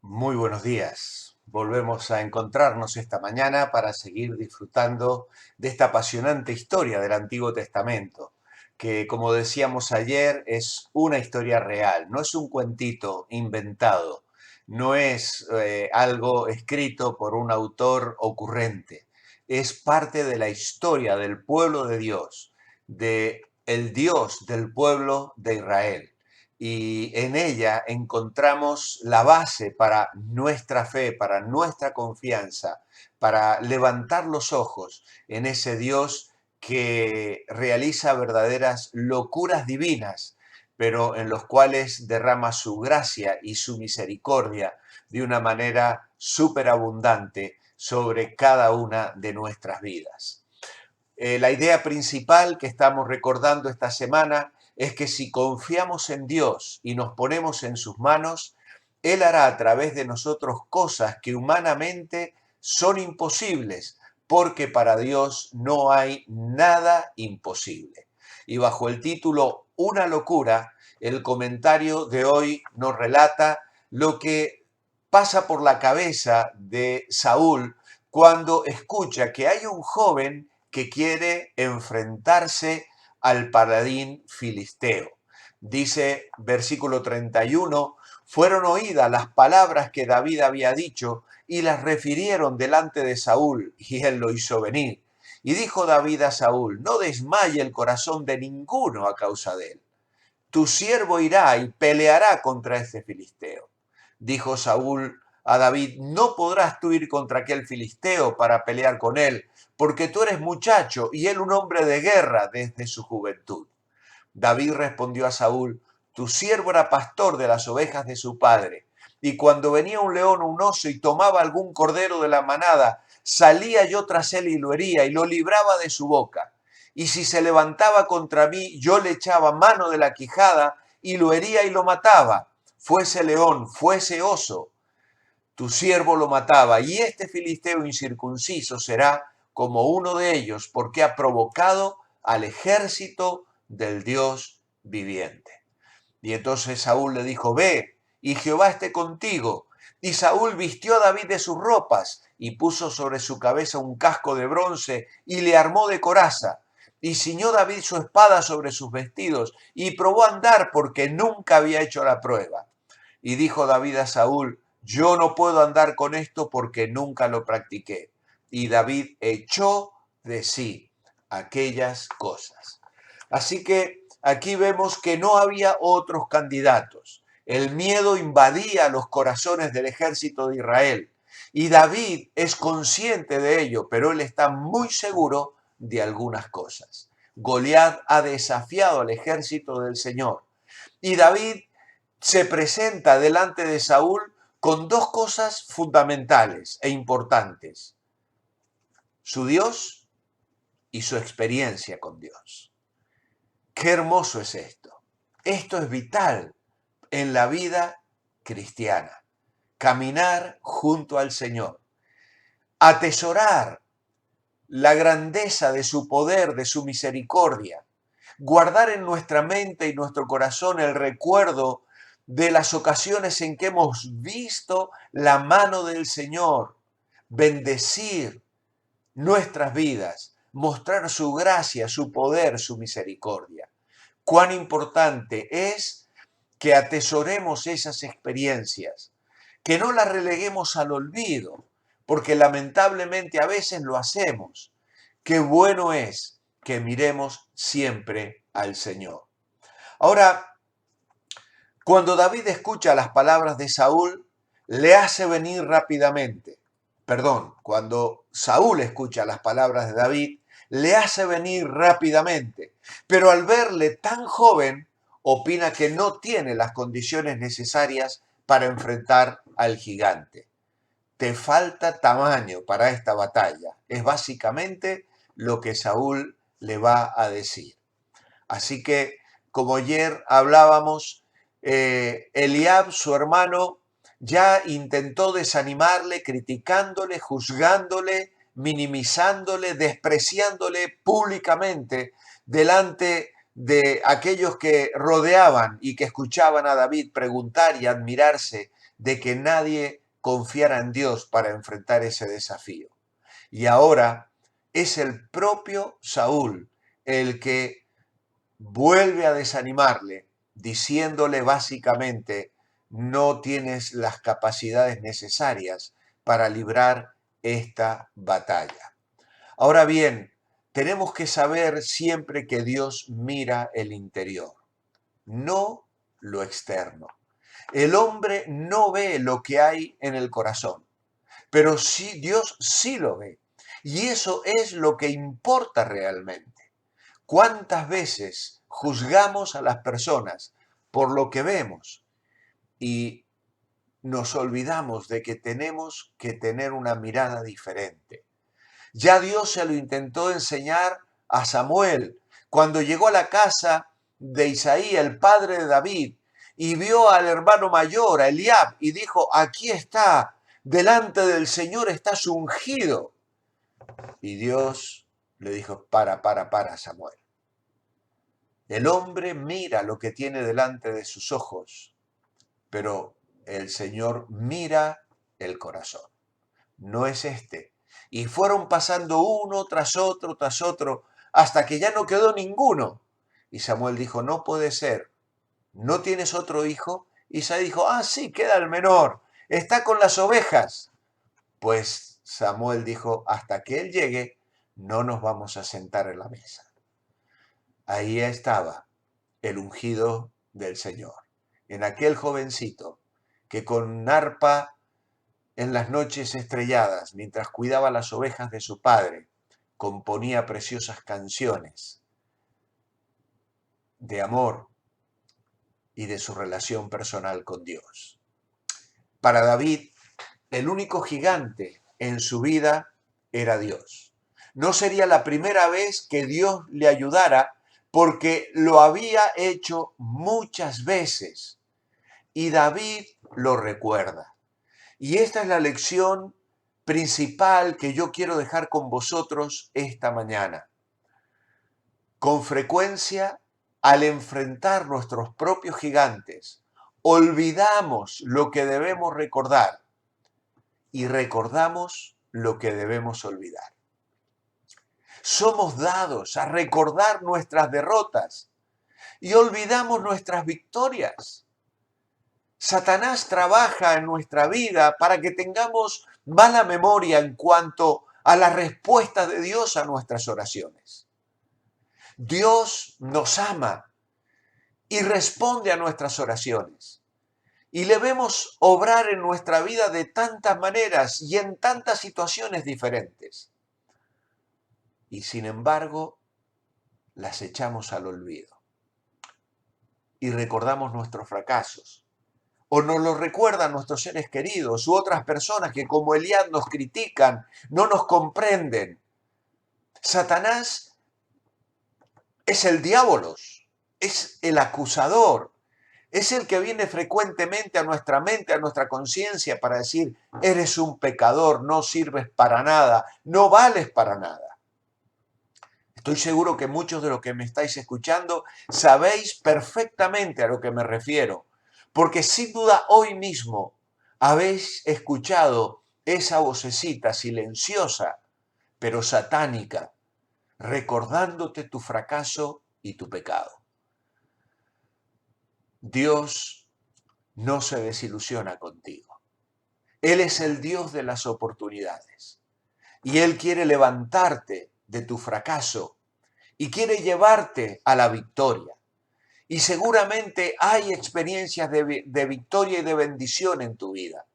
Muy buenos días. Volvemos a encontrarnos esta mañana para seguir disfrutando de esta apasionante historia del Antiguo Testamento, que como decíamos ayer es una historia real, no es un cuentito inventado, no es algo escrito por un autor ocurrente, es parte de la historia del pueblo de Dios, de el Dios del pueblo de Israel, y en ella encontramos la base para nuestra fe, para nuestra confianza, para levantar los ojos en ese Dios que realiza verdaderas locuras divinas, pero en los cuales derrama su gracia y su misericordia de una manera superabundante sobre cada una de nuestras vidas. La idea principal que estamos recordando esta semana es que si confiamos en Dios y nos ponemos en sus manos, Él hará a través de nosotros cosas que humanamente son imposibles, porque para Dios no hay nada imposible. Y bajo el título Una locura, el comentario de hoy nos relata lo que pasa por la cabeza de Saúl cuando escucha que hay un joven que quiere enfrentarse al paladín filisteo. Dice versículo 31, fueron oídas las palabras que David había dicho y las refirieron delante de Saúl, y él lo hizo venir. Y dijo David a Saúl, no desmaye el corazón de ninguno a causa de él. Tu siervo irá y peleará contra este filisteo. Dijo Saúl a David, no podrás tú ir contra aquel filisteo para pelear con él, porque tú eres muchacho y él un hombre de guerra desde su juventud. David respondió a Saúl, tu siervo era pastor de las ovejas de su padre, y cuando venía un león o un oso y tomaba algún cordero de la manada, salía yo tras él y lo hería y lo libraba de su boca. Y si se levantaba contra mí, yo le echaba mano de la quijada y lo hería y lo mataba, fuese león, fuese oso. Tu siervo lo mataba, y este filisteo incircunciso será como uno de ellos, porque ha provocado al ejército del Dios viviente. Y entonces Saúl le dijo, ve, y Jehová esté contigo. Y Saúl vistió a David de sus ropas, y puso sobre su cabeza un casco de bronce, y le armó de coraza. Y ciñó David su espada sobre sus vestidos, y probó a andar porque nunca había hecho la prueba. Y dijo David a Saúl, yo no puedo andar con esto porque nunca lo practiqué. Y David echó de sí aquellas cosas. Así que aquí vemos que no había otros candidatos. El miedo invadía los corazones del ejército de Israel. Y David es consciente de ello, pero él está muy seguro de algunas cosas. Goliat ha desafiado al ejército del Señor. Y David se presenta delante de Saúl con dos cosas fundamentales e importantes: su Dios y su experiencia con Dios. Qué hermoso es esto. Esto es vital en la vida cristiana. Caminar junto al Señor. Atesorar la grandeza de su poder, de su misericordia. Guardar en nuestra mente y nuestro corazón el recuerdo de las ocasiones en que hemos visto la mano del Señor bendecir nuestras vidas, mostrar su gracia, su poder, su misericordia. Cuán importante es que atesoremos esas experiencias, que no las releguemos al olvido, porque lamentablemente a veces lo hacemos. Qué bueno es que miremos siempre al Señor. Ahora, cuando David escucha las palabras de Saúl, le hace venir rápidamente. Perdón, cuando Saúl escucha las palabras de David, le hace venir rápidamente. Pero al verle tan joven, opina que no tiene las condiciones necesarias para enfrentar al gigante. Te falta tamaño para esta batalla. Es básicamente lo que Saúl le va a decir. Así que, como ayer hablábamos, Eliab, su hermano, ya intentó desanimarle, criticándole, juzgándole, minimizándole, despreciándole públicamente delante de aquellos que rodeaban y que escuchaban a David preguntar y admirarse de que nadie confiara en Dios para enfrentar ese desafío. Y ahora es el propio Saúl el que vuelve a desanimarle, diciéndole básicamente, no tienes las capacidades necesarias para librar esta batalla. Ahora bien, tenemos que saber siempre que Dios mira el interior, no lo externo. El hombre no ve lo que hay en el corazón, pero sí, Dios sí lo ve. Y eso es lo que importa realmente. ¿Cuántas veces juzgamos a las personas por lo que vemos y nos olvidamos de que tenemos que tener una mirada diferente? Ya Dios se lo intentó enseñar a Samuel cuando llegó a la casa de Isaí, el padre de David, y vio al hermano mayor, a Eliab, y dijo, aquí está, delante del Señor está su ungido. Y Dios le dijo, para, Samuel. El hombre mira lo que tiene delante de sus ojos, pero el Señor mira el corazón. No es este. Y fueron pasando uno tras otro, hasta que ya no quedó ninguno. Y Samuel dijo, no puede ser. ¿No tienes otro hijo? Y Isaí dijo, sí, queda el menor. Está con las ovejas. Pues Samuel dijo, hasta que él llegue, no nos vamos a sentar en la mesa. Ahí estaba el ungido del Señor, en aquel jovencito que con arpa en las noches estrelladas, mientras cuidaba las ovejas de su padre, componía preciosas canciones de amor y de su relación personal con Dios. Para David, el único gigante en su vida era Dios. No sería la primera vez que Dios le ayudara porque lo había hecho muchas veces y David lo recuerda. Y esta es la lección principal que yo quiero dejar con vosotros esta mañana. Con frecuencia, al enfrentar nuestros propios gigantes, olvidamos lo que debemos recordar y recordamos lo que debemos olvidar. Somos dados a recordar nuestras derrotas y olvidamos nuestras victorias. Satanás trabaja en nuestra vida para que tengamos mala memoria en cuanto a la respuesta de Dios a nuestras oraciones. Dios nos ama y responde a nuestras oraciones. Y le vemos obrar en nuestra vida de tantas maneras y en tantas situaciones diferentes. Y sin embargo, las echamos al olvido. Y recordamos nuestros fracasos. O nos lo recuerdan nuestros seres queridos u otras personas que como Eliab nos critican, no nos comprenden. Satanás es el diabolos, es el acusador, es el que viene frecuentemente a nuestra mente, a nuestra conciencia para decir, eres un pecador, no sirves para nada, no vales para nada. Estoy seguro que muchos de los que me estáis escuchando sabéis perfectamente a lo que me refiero, porque sin duda hoy mismo habéis escuchado esa vocecita silenciosa, pero satánica, recordándote tu fracaso y tu pecado. Dios no se desilusiona contigo. Él es el Dios de las oportunidades y Él quiere levantarte de tu fracaso y quiere llevarte a la victoria. Y seguramente hay experiencias de victoria y de bendición en tu vida.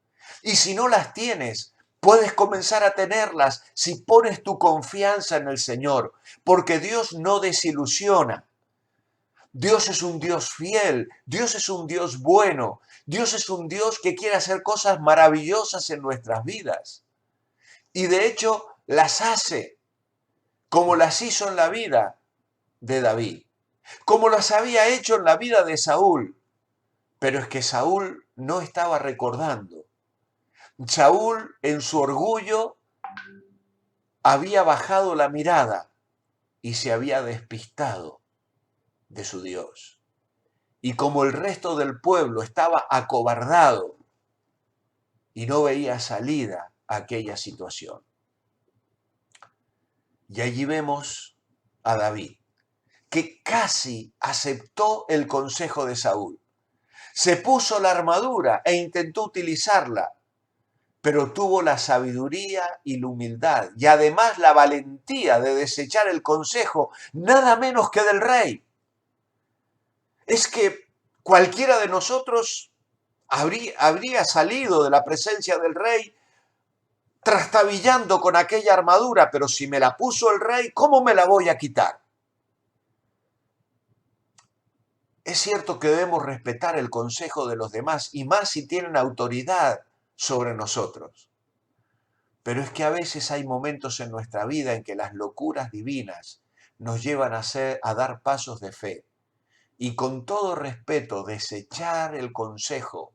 Y si no las tienes, puedes comenzar a tenerlas si pones tu confianza en el Señor, porque Dios no desilusiona. Dios es un Dios fiel, Dios es un Dios bueno, Dios es un Dios que quiere hacer cosas maravillosas en nuestras vidas. Y de hecho las hace, como las hizo en la vida de David, como las había hecho en la vida de Saúl. Pero es que Saúl no estaba recordando. Saúl, en su orgullo, había bajado la mirada y se había despistado de su Dios. Y como el resto del pueblo estaba acobardado, y no veía salida a aquella situación. Y allí vemos a David, que casi aceptó el consejo de Saúl. Se puso la armadura e intentó utilizarla, pero tuvo la sabiduría y la humildad y además la valentía de desechar el consejo, nada menos que del rey. Es que cualquiera de nosotros habría salido de la presencia del rey trastabillando con aquella armadura, pero si me la puso el rey, ¿cómo me la voy a quitar? Es cierto que debemos respetar el consejo de los demás, y más si tienen autoridad sobre nosotros. Pero es que a veces hay momentos en nuestra vida en que las locuras divinas nos llevan a dar pasos de fe. Y con todo respeto, desechar el consejo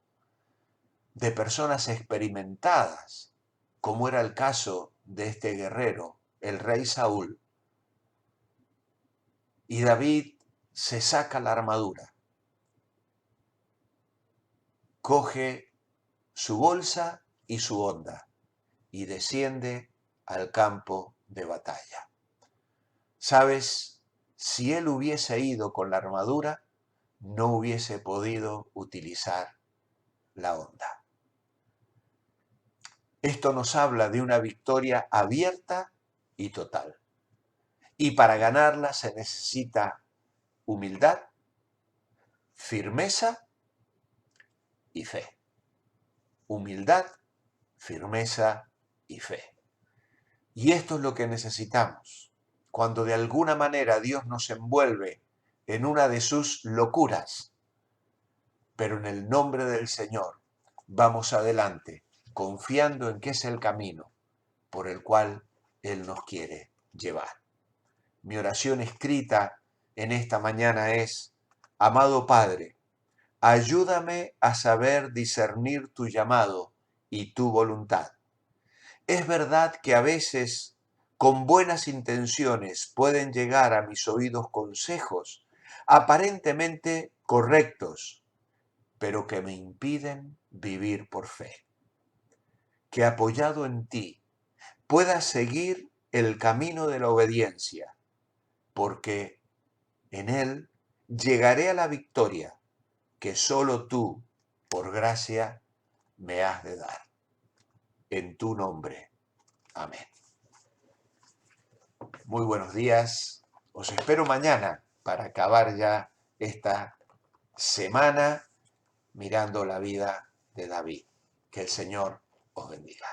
de personas experimentadas, como era el caso de este guerrero, el rey Saúl. Y David se saca la armadura, coge su bolsa y su honda y desciende al campo de batalla. ¿Sabes? Si él hubiese ido con la armadura, no hubiese podido utilizar la honda. Esto nos habla de una victoria abierta y total. Y para ganarla se necesita humildad, firmeza y fe. Humildad, firmeza y fe. Y esto es lo que necesitamos cuando de alguna manera Dios nos envuelve en una de sus locuras. Pero en el nombre del Señor vamos adelante, confiando en que es el camino por el cual Él nos quiere llevar. Mi oración escrita en esta mañana es: amado Padre, ayúdame a saber discernir tu llamado y tu voluntad. Es verdad que a veces, con buenas intenciones, pueden llegar a mis oídos consejos aparentemente correctos, pero que me impiden vivir por fe. Que apoyado en ti pueda seguir el camino de la obediencia, porque en él llegaré a la victoria que solo tú, por gracia, me has de dar. En tu nombre. Amén. Muy buenos días. Os espero mañana para acabar ya esta semana mirando la vida de David. Que el Señor os bendiga.